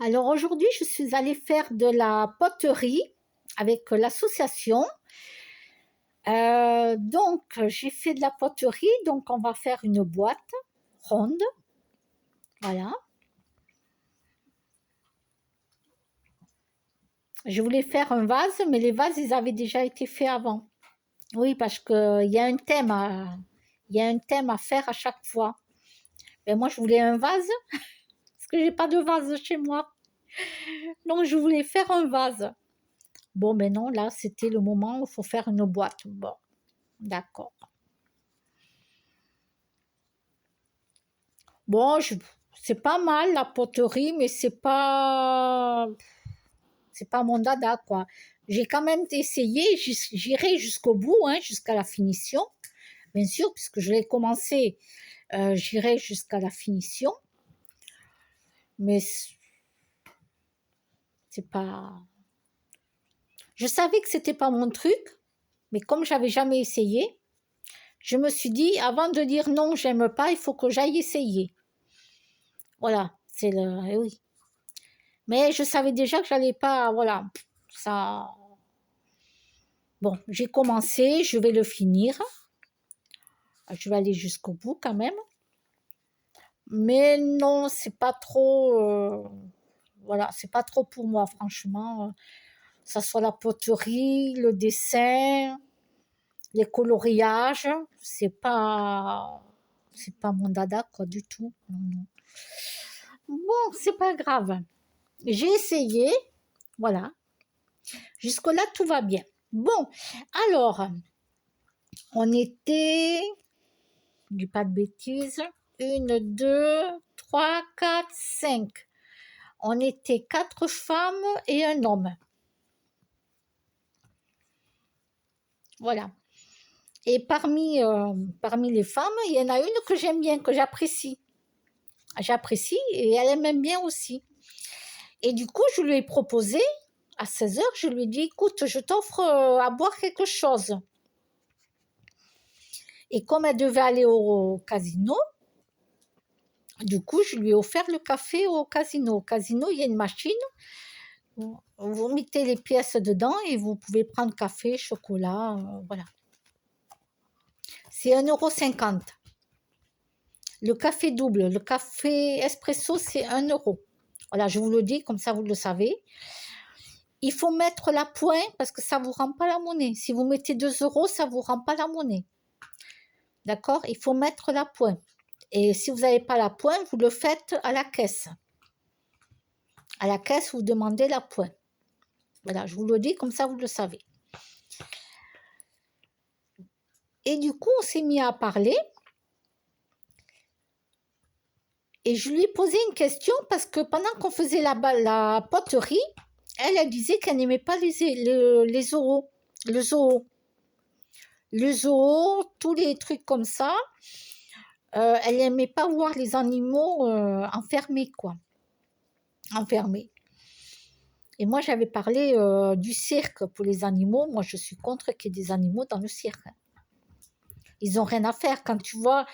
Alors aujourd'hui, je suis allée faire de la poterie avec l'association. Donc, j'ai fait de la poterie, donc on va faire une boîte ronde, voilà. Je voulais faire un vase, mais les vases, ils avaient déjà été faits avant. Oui, parce qu'il y a un thème il y a un thème à faire à chaque fois. Et moi, je voulais un vase, parce que j'ai pas de vase chez moi. Donc, je voulais faire un vase. Bon, mais non, là, c'était le moment où il faut faire une boîte. Bon, d'accord. Bon, c'est pas mal la poterie, mais c'est pas mon dada quoi. J'ai quand même essayé, j'irai jusqu'au bout, hein, jusqu'à la finition, bien sûr, puisque je l'ai commencé, j'irai jusqu'à la finition, mais c'est pas. Je savais que c'était pas mon truc, mais comme j'avais jamais essayé, je me suis dit avant de dire non, j'aime pas, il faut que j'aille essayer. Voilà, c'est le, eh oui. Mais je savais déjà que j'allais pas, voilà, ça. Bon, j'ai commencé, je vais le finir. Je vais aller jusqu'au bout quand même. Mais non, c'est pas trop. Voilà, c'est pas trop pour moi, franchement. Ça soit la poterie, le dessin, les coloriages, c'est pas mon dada quoi du tout. Non, non. Bon, c'est pas grave. J'ai essayé, voilà. Jusque là tout va bien. Bon, alors on était dis pas de bêtises. Une, deux, trois, quatre, cinq. On était quatre femmes et un homme. Voilà. Et parmi les femmes, il y en a une que j'aime bien, que j'apprécie. J'apprécie et elle aime bien aussi. Et du coup, je lui ai proposé, à 16 heures, je lui ai dit, écoute, je t'offre à boire quelque chose. Et comme elle devait aller au casino, du coup, je lui ai offert le café au casino. Au casino, il y a une machine. Vous mettez les pièces dedans et vous pouvez prendre café, chocolat, voilà. C'est 1,50 €. Le café double, le café espresso, c'est 1 €. Voilà, je vous le dis, comme ça vous le savez. Il faut mettre la pointe parce que ça ne vous rend pas la monnaie. Si vous mettez 2 €, ça ne vous rend pas la monnaie. D'accord? Il faut mettre la pointe. Et si vous n'avez pas la pointe, vous le faites à la caisse. À la caisse, vous demandez la pointe. Voilà, je vous le dis, comme ça vous le savez. Et du coup, on s'est mis à parler. Et je lui ai posé une question parce que pendant qu'on faisait la poterie, elle disait qu'elle n'aimait pas les zoos, le zoo. Le zoo, tous les trucs comme ça. Elle n'aimait pas voir les animaux enfermés, quoi. Enfermés. Et moi, j'avais parlé du cirque pour les animaux. Moi, je suis contre qu'il y ait des animaux dans le cirque. Ils n'ont rien à faire. Quand tu vois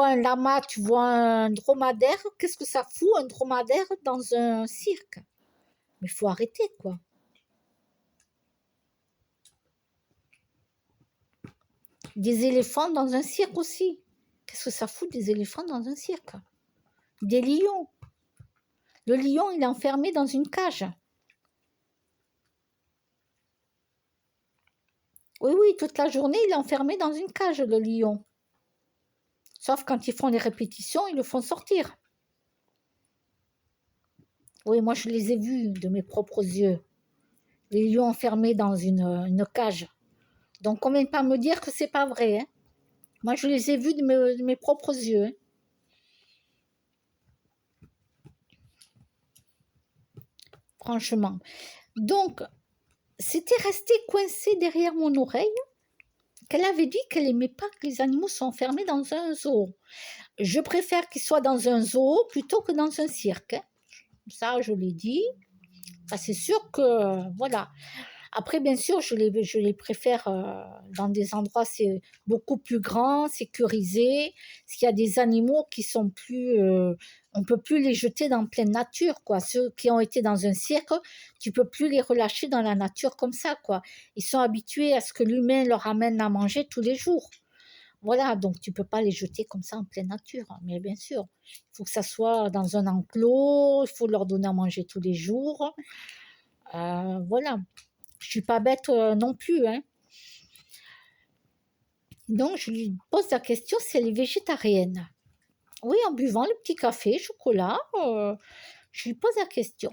un lama, tu vois un dromadaire, qu'est-ce que ça fout un dromadaire dans un cirque? Mais il faut arrêter, quoi. Des éléphants dans un cirque aussi. Qu'est-ce que ça fout des éléphants dans un cirque? Des lions. Le lion, il est enfermé dans une cage. Oui, oui, toute la journée, il est enfermé dans une cage, le lion. Sauf quand ils font les répétitions, ils le font sortir. Oui, moi, je les ai vus de mes propres yeux. Les lions enfermés dans une cage. Donc, on ne vient pas me dire que c'est pas vrai. Hein. Moi, je les ai vus de mes propres yeux. Hein. Franchement. Donc, c'était resté coincé derrière mon oreille qu'elle avait dit qu'elle n'aimait pas que les animaux soient enfermés dans un zoo. Je préfère qu'ils soient dans un zoo plutôt que dans un cirque. Hein. Ça, je l'ai dit. Ah, c'est sûr que, voilà. Après, bien sûr, je les préfère dans des endroits c'est beaucoup plus grand, sécurisé. Parce qu'il y a des animaux qui sont plus, on peut plus les jeter dans pleine nature, quoi. Ceux qui ont été dans un cirque, tu peux plus les relâcher dans la nature comme ça, quoi. Ils sont habitués à ce que l'humain leur amène à manger tous les jours. Voilà, donc tu peux pas les jeter comme ça en pleine nature. Mais bien sûr, il faut que ça soit dans un enclos, il faut leur donner à manger tous les jours. Voilà. Je suis pas bête non plus, hein. Donc, je lui pose la question si elle est végétarienne. Oui, en buvant le petit café, chocolat, je lui pose la question.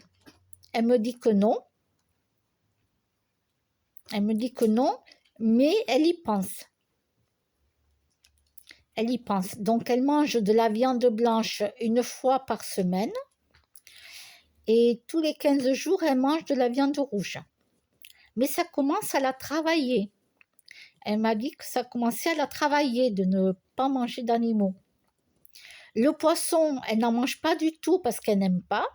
Elle me dit que non. Elle me dit que non, mais elle y pense. Elle y pense. Donc, elle mange de la viande blanche une fois par semaine. Et tous les 15 jours, elle mange de la viande rouge. Mais ça commence à la travailler. Elle m'a dit que ça commençait à la travailler de ne pas manger d'animaux. Le poisson, elle n'en mange pas du tout parce qu'elle n'aime pas.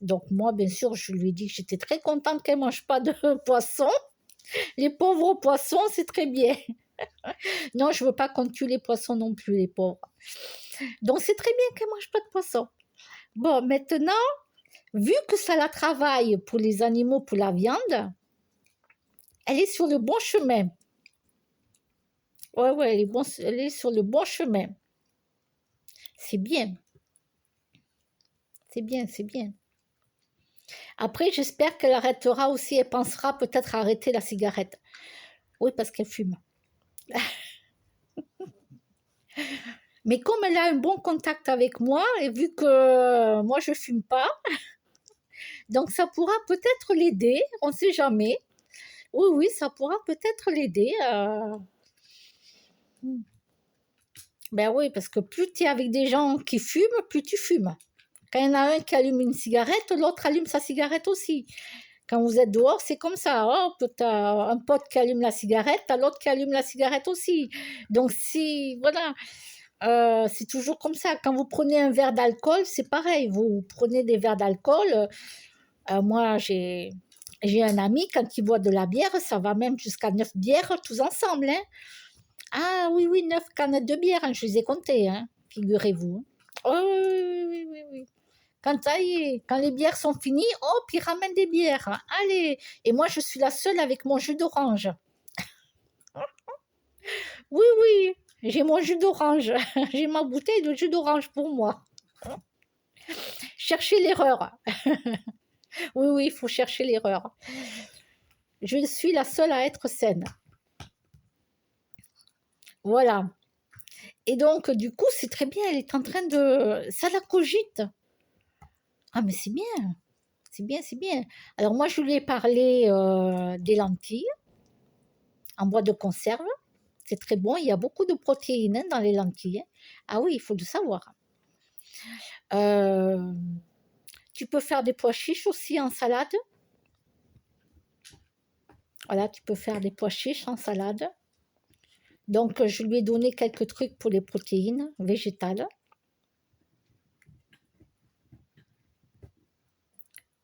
Donc moi, bien sûr, je lui ai dit que j'étais très contente qu'elle ne mange pas de poisson. Les pauvres poissons, c'est très bien. Non, je ne veux pas qu'on tue les poissons non plus, les pauvres. Donc c'est très bien qu'elle ne mange pas de poisson. Bon, maintenant, vu que ça la travaille pour les animaux, pour la viande, elle est sur le bon chemin. Ouais, elle est sur le bon chemin. C'est bien. C'est bien, c'est bien. Après, j'espère qu'elle arrêtera aussi, elle pensera peut-être arrêter la cigarette. Oui, parce qu'elle fume. Mais comme elle a un bon contact avec moi, et vu que moi je fume pas, donc ça pourra peut-être l'aider, on ne sait jamais. Oui, oui, ça pourra peut-être l'aider. Ben oui, parce que plus tu es avec des gens qui fument, plus tu fumes. Quand il y en a un qui allume une cigarette, l'autre allume sa cigarette aussi. Quand vous êtes dehors, c'est comme ça. Hop, t'as un pote qui allume la cigarette, t'as l'autre qui allume la cigarette aussi. Donc si, voilà, c'est toujours comme ça. Quand vous prenez un verre d'alcool, c'est pareil. Vous prenez des verres d'alcool. Moi, j'ai un ami, quand il boit de la bière, ça va même jusqu'à 9 bières tous ensemble, hein. Ah oui, oui, 9 canettes de bière, hein, je les ai comptées, hein, figurez-vous. Oh, oui, oui, oui, oui, oui. Quand, ça y est, quand les bières sont finies, hop, ils ramènent des bières. Allez. Et moi, je suis la seule avec mon jus d'orange. Oui, oui, j'ai mon jus d'orange. J'ai ma bouteille de jus d'orange pour moi. Cherchez l'erreur. Oui, oui, il faut chercher l'erreur. Je suis la seule à être saine. Voilà. Et donc, du coup, c'est très bien. Elle est en train de... Ça la cogite. Ah, mais c'est bien. C'est bien, c'est bien. Alors, moi, je lui ai parlé des lentilles en bois de conserve. C'est très bon. Il y a beaucoup de protéines hein, dans les lentilles. Ah oui, il faut le savoir. Euh, tu peux faire des pois chiches aussi en salade. Voilà, tu peux faire des pois chiches en salade. Donc, je lui ai donné quelques trucs pour les protéines végétales.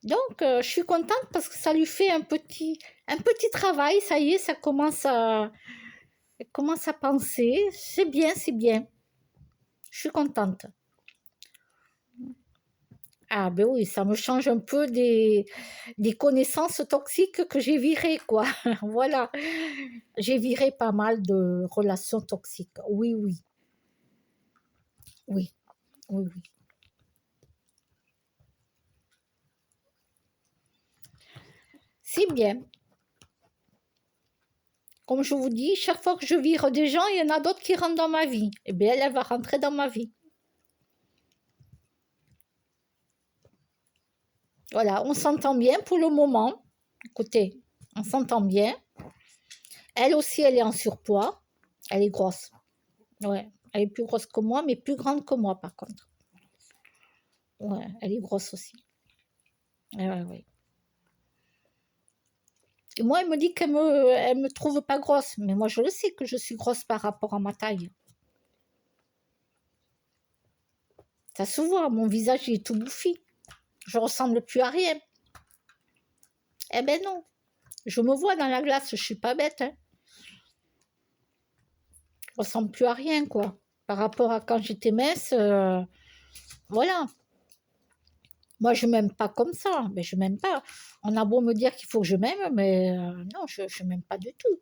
Donc, je suis contente parce que ça lui fait un petit travail. Ça y est, elle commence à penser. C'est bien, c'est bien. Je suis contente. Ah ben oui, ça me change un peu des connaissances toxiques que j'ai virées, quoi. Voilà. J'ai viré pas mal de relations toxiques. Oui, oui, oui, oui, oui. C'est bien. Comme je vous dis, chaque fois que je vire des gens, il y en a d'autres qui rentrent dans ma vie. Eh bien, elle va rentrer dans ma vie. Voilà, on s'entend bien pour le moment. Écoutez, on s'entend bien. Elle aussi, elle est en surpoids. Elle est grosse. Ouais, elle est plus grosse que moi, mais plus grande que moi, par contre. Ouais, elle est grosse aussi. Ouais, ouais, ouais. Et moi, elle me dit elle me trouve pas grosse. Mais moi, je le sais que je suis grosse par rapport à ma taille. Ça se voit, mon visage il est tout bouffi. Je ressemble plus à rien. Eh ben non. Je me vois dans la glace, je suis pas bête, hein. Je ressemble plus à rien, quoi. Par rapport à quand j'étais mince, voilà. Moi, je m'aime pas comme ça, mais je m'aime pas. On a beau me dire qu'il faut que je m'aime, mais non, je m'aime pas du tout.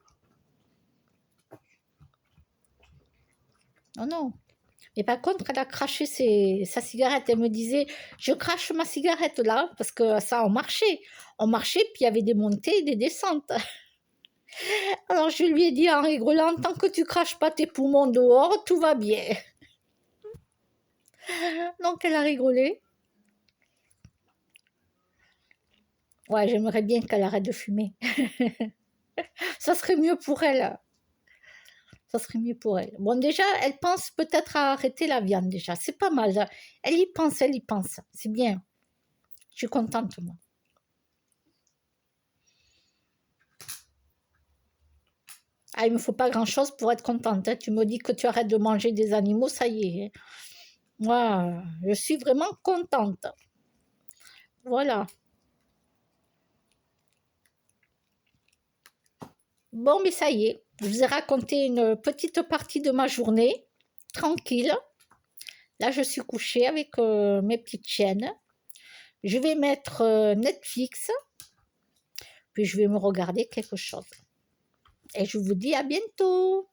Non, non. Et par contre, elle a craché sa cigarette. Elle me disait, je crache ma cigarette là, parce que ça, on marchait. On marchait, puis il y avait des montées et des descentes. Alors je lui ai dit en rigolant, tant que tu craches pas tes poumons dehors, tout va bien. Donc elle a rigolé. Ouais, j'aimerais bien qu'elle arrête de fumer. Ça serait mieux pour elle. Ça serait mieux pour elle. Bon, déjà, elle pense peut-être à arrêter la viande, déjà. C'est pas mal. Elle y pense, elle y pense. C'est bien. Je suis contente, moi. Ah, il me faut pas grand-chose pour être contente, hein. Tu me dis que tu arrêtes de manger des animaux, ça y est, hein. Moi, je suis vraiment contente. Voilà. Bon, mais ça y est. Je vous ai raconté une petite partie de ma journée, tranquille. Là, je suis couchée avec mes petites chiennes. Je vais mettre Netflix, puis je vais me regarder quelque chose. Et je vous dis à bientôt.